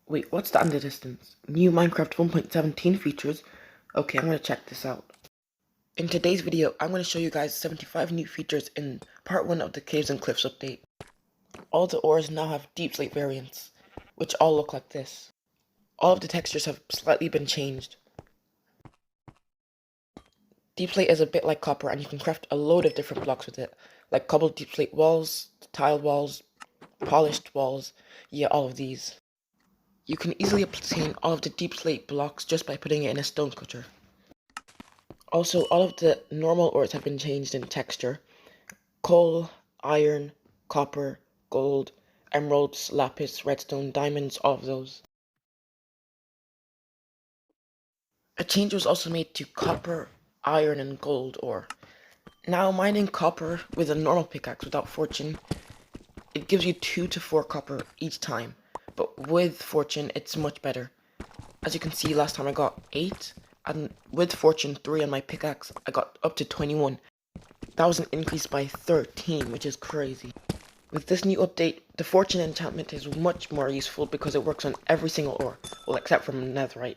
Wait, what's the under distance? New Minecraft 1.17 features? Okay, I'm gonna check this out. In today's video, I'm gonna show you guys 75 new features in part 1 of the Caves and Cliffs update. All the ores now have deep slate variants, which all look like this. All of the textures have slightly been changed. Deep slate is a bit like copper, and you can craft a load of different blocks with it, like cobbled deep slate walls, tile walls, polished walls, yeah, all of these. You can easily obtain all of the deep slate blocks just by putting it in a stone cutter. Also, all of the normal ores have been changed in texture. Coal, iron, copper, gold, emeralds, lapis, redstone, diamonds, all of those. A change was also made to copper, iron, and gold ore. Now, mining copper with a normal pickaxe without fortune, it gives you 2 to 4 copper each time, but with fortune, it's much better. As you can see, last time I got 8, and with fortune 3 on my pickaxe, I got up to 21. That was an increase by 13, which is crazy. With this new update, the fortune enchantment is much more useful because it works on every single ore, well, except from netherite.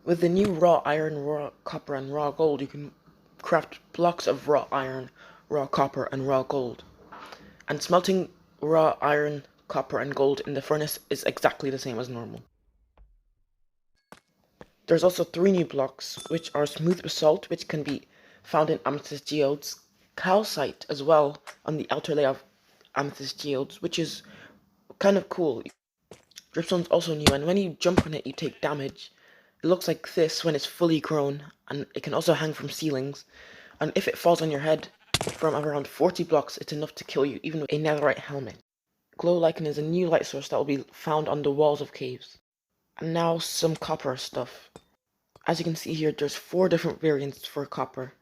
With the new raw iron, raw copper, and raw gold, you can craft blocks of raw iron, raw copper, and raw gold. And smelting raw iron, copper, and gold in the furnace is exactly the same as normal. There's also 3 new blocks, which are smooth basalt, which can be found in amethyst geodes, calcite as well on the outer layer of amethyst geodes, which is kind of cool. Dripstone's also new, and when you jump on it, you take damage. It looks like this when it's fully grown, and it can also hang from ceilings. And if it falls on your head from around 40 blocks, it's enough to kill you, even with a netherite helmet. Glow lichen is a new light source that will be found on the walls of caves. And now some copper stuff. As you can see here, there's 4 different variants for copper.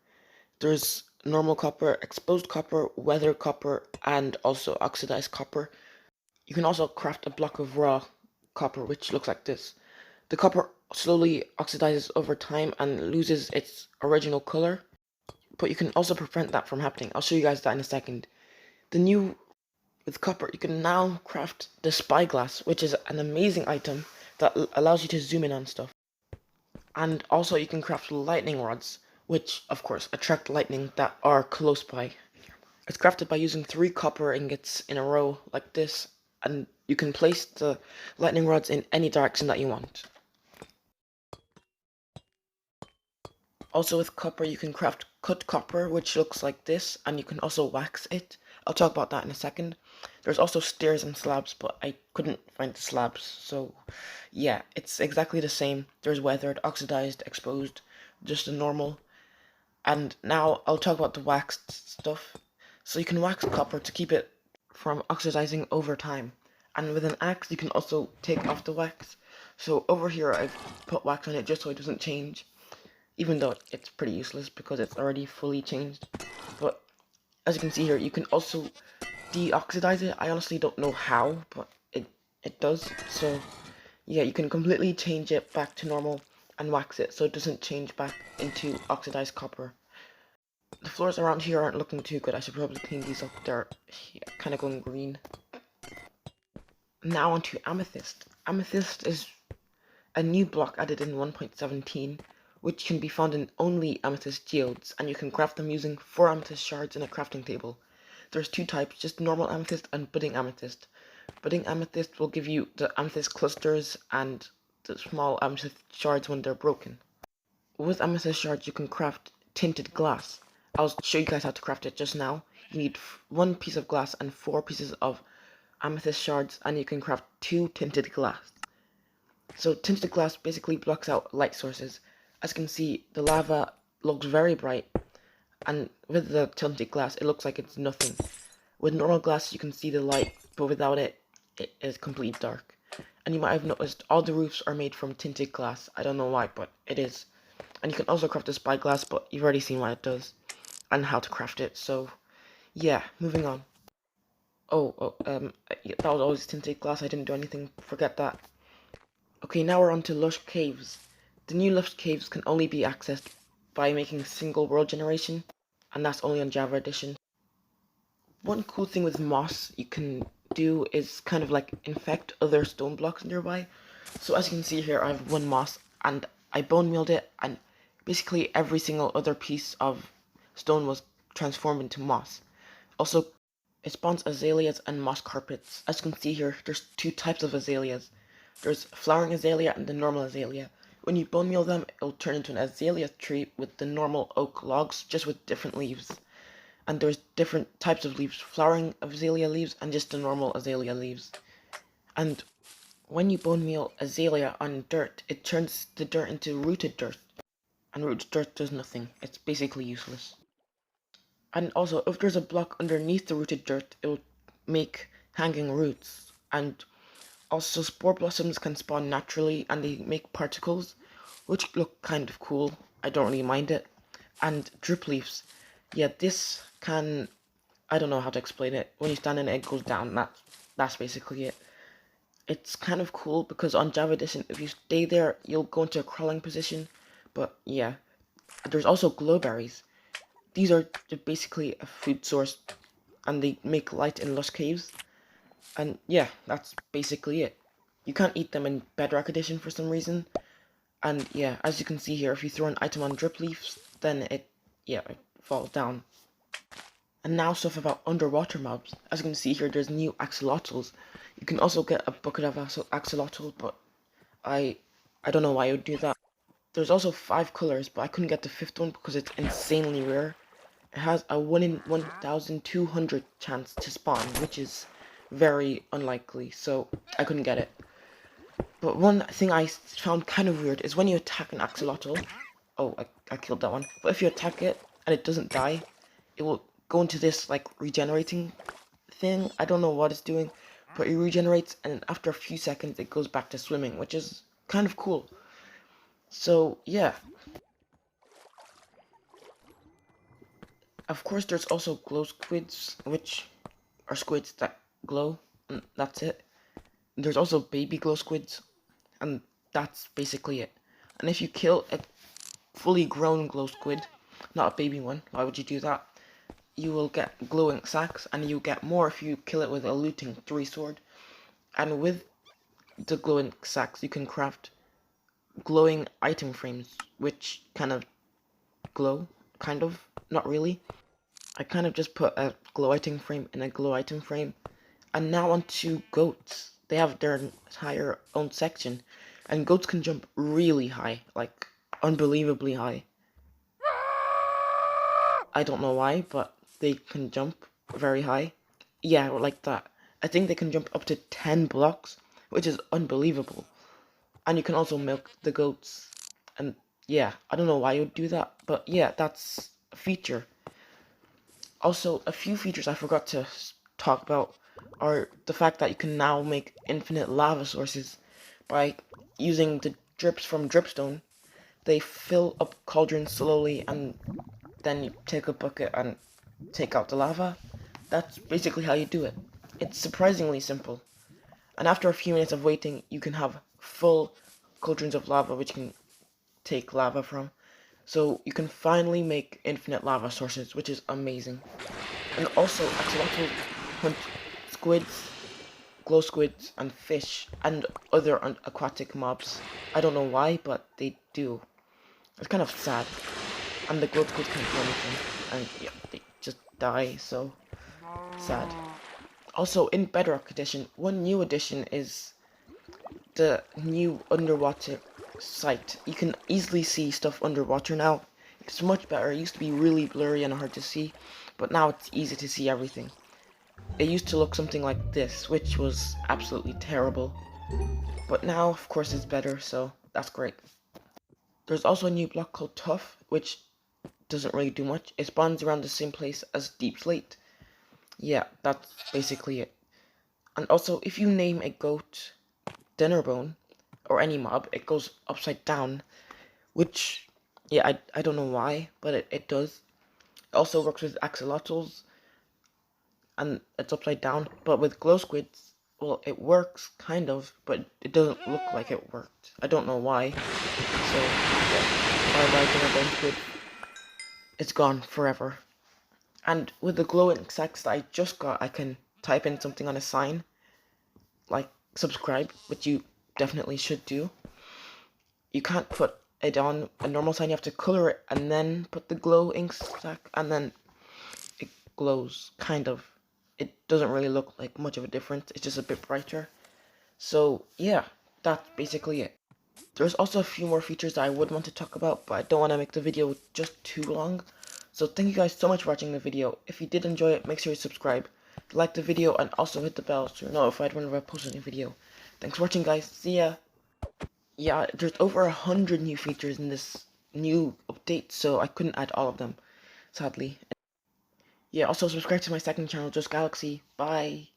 There's normal copper, exposed copper, weathered copper, and also oxidized copper. You can also craft a block of raw copper, which looks like this. The copper slowly oxidizes over time and loses its original color, but you can also prevent that from happening. I'll show you guys that in a second. With copper, you can now craft the spyglass, which is an amazing item that allows you to zoom in on stuff. And also you can craft lightning rods, which of course attract lightning that are close by. It's crafted by using 3 copper ingots in a row like this, and you can place the lightning rods in any direction that you want. Also with copper you can craft cut copper, which looks like this, and you can also wax it. I'll talk about that in a second. There's also stairs and slabs, but I couldn't find the slabs, so yeah, it's exactly the same. There's weathered, oxidized, exposed, just a normal. And now I'll talk about the waxed stuff. So you can wax copper to keep it from oxidizing over time. And with an axe you can also take off the wax. So over here I've put wax on it just so it doesn't change. Even though it's pretty useless because it's already fully changed. But as you can see here, you can also deoxidize it. I honestly don't know how, but it does. So yeah, you can completely change it back to normal and wax it so it doesn't change back into oxidized copper. The floors around here aren't looking too good. I should probably clean these up. They're kind of going green. Now onto Amethyst. Amethyst is a new block added in 1.17, which can be found in only amethyst geodes, and you can craft them using 4 amethyst shards in a crafting table. There's 2 types, just normal amethyst and budding amethyst. Budding amethyst will give you the amethyst clusters and the small amethyst shards when they're broken. With amethyst shards you can craft tinted glass. I'll show you guys how to craft it just now. You need 1 piece of glass and 4 pieces of amethyst shards, and you can craft 2 tinted glass. So tinted glass basically blocks out light sources. As you can see, the lava looks very bright, and with the tinted glass, it looks like it's nothing. With normal glass, you can see the light, but without it, it is completely dark. And you might have noticed all the roofs are made from tinted glass. I don't know why, but it is. And you can also craft a spyglass, but you've already seen what it does and how to craft it. So yeah, moving on. That was always tinted glass. I didn't do anything. Forget that. Okay, now we're on to lush caves. The new lush caves can only be accessed by making single world generation, and that's only on Java Edition. One cool thing with moss you can do is kind of like infect other stone blocks nearby. So as you can see here, I have one moss, and I bone mealed it, and basically every single other piece of stone was transformed into moss. Also, it spawns azaleas and moss carpets. As you can see here, there's two types of azaleas. There's flowering azalea and the normal azalea. When you bone meal them, it'll turn into an azalea tree with the normal oak logs, just with different leaves. And there's different types of leaves, flowering azalea leaves and just the normal azalea leaves. And when you bone meal azalea on dirt, it turns the dirt into rooted dirt. And rooted dirt does nothing. It's basically useless. And also, if there's a block underneath the rooted dirt, it will make hanging roots. And also, spore blossoms can spawn naturally, and they make particles, which look kind of cool. I don't really mind it. And drip leaves. Yeah, this can... I don't know how to explain it. When you stand in it, it goes down. That's basically it. It's kind of cool because on Java Edition, if you stay there, you'll go into a crawling position. But yeah, there's also glowberries. These are basically a food source, and they make light in lush caves. And yeah, that's basically it. You can't eat them in Bedrock Edition for some reason. And yeah, as you can see here, if you throw an item on drip leaves, then it falls down. And now stuff about underwater mobs. As you can see here, there's new axolotls. You can also get a bucket of axolotls, but I don't know why I would do that. There's also 5 colors, but I couldn't get the 5th one because it's insanely rare. It has a 1 in 1,200 chance to spawn, which is very unlikely, so I couldn't get it. But one thing I found kind of weird is when you attack an axolotl. Oh, I killed that one. But if you attack it and it doesn't die, it will go into this like regenerating thing. I don't know what it's doing, but it regenerates, and after a few seconds it goes back to swimming, which is kind of cool. So yeah, of course there's also glow squids, which are squids that glow, and that's it. There's also baby glow squids, and that's basically it. And if you kill a fully grown glow squid, not a baby one, why would you do that? You will get glowing sacks, and you get more if you kill it with a looting 3 sword. And with the glowing sacks, you can craft glowing item frames, which kind of glow, not really. I kind of just put a glow item frame in a glow item frame. And now onto goats. They have their entire own section, and goats can jump really high, like unbelievably high. I don't know why, but they can jump very high. Yeah, like that. I think they can jump up to 10 blocks, which is unbelievable. And you can also milk the goats. And yeah, I don't know why you would do that, but yeah, that's a feature. Also, a few features I forgot to talk about are the fact that you can now make infinite lava sources by using the drips from dripstone. They fill up cauldrons slowly, and then you take a bucket and take out the lava. That's basically how you do it. It's surprisingly simple. And after a few minutes of waiting, you can have full cauldrons of lava which you can take lava from. So you can finally make infinite lava sources, which is amazing. And also, axolotls hunt squids, glow squids, and fish, and other aquatic mobs. I don't know why, but they do. It's kind of sad. And the glow squids can't do anything. And yeah, they just die, so sad. Also, in Bedrock Edition, one new addition is the new underwater sight. You can easily see stuff underwater now. It's much better. It used to be really blurry and hard to see, but now it's easy to see everything. It used to look something like this, which was absolutely terrible. But now, of course, it's better, so that's great. There's also a new block called Tough, which doesn't really do much. It spawns around the same place as Deep Slate. Yeah, that's basically it. And also, if you name a goat Dinnerbone, or any mob, it goes upside down, which, yeah, I don't know why, but it does. It also works with axolotls, and it's upside down, but with glow squids, well, it works, kind of, but it doesn't look like it worked. I don't know why. So, yeah, bye-bye Dinnerbone squid. It's gone forever. And with the glowing sacks that I just got, I can type in something on a sign, like subscribe, which you definitely should do. You can't put it on a normal sign, you have to color it and then put the glow ink sac, and then it glows, kind of. It doesn't really look like much of a difference, it's just a bit brighter. So yeah, that's basically it. There's also a few more features that I would want to talk about, but I don't want to make the video just too long. So thank you guys so much for watching the video. If you did enjoy it, make sure you subscribe, like the video, and also hit the bell so you're notified whenever I post a new video. Thanks for watching, guys. See ya. Yeah, there's over 100 new features in this new update, so I couldn't add all of them, sadly. Yeah, also subscribe to my second channel, Just Galaxy. Bye.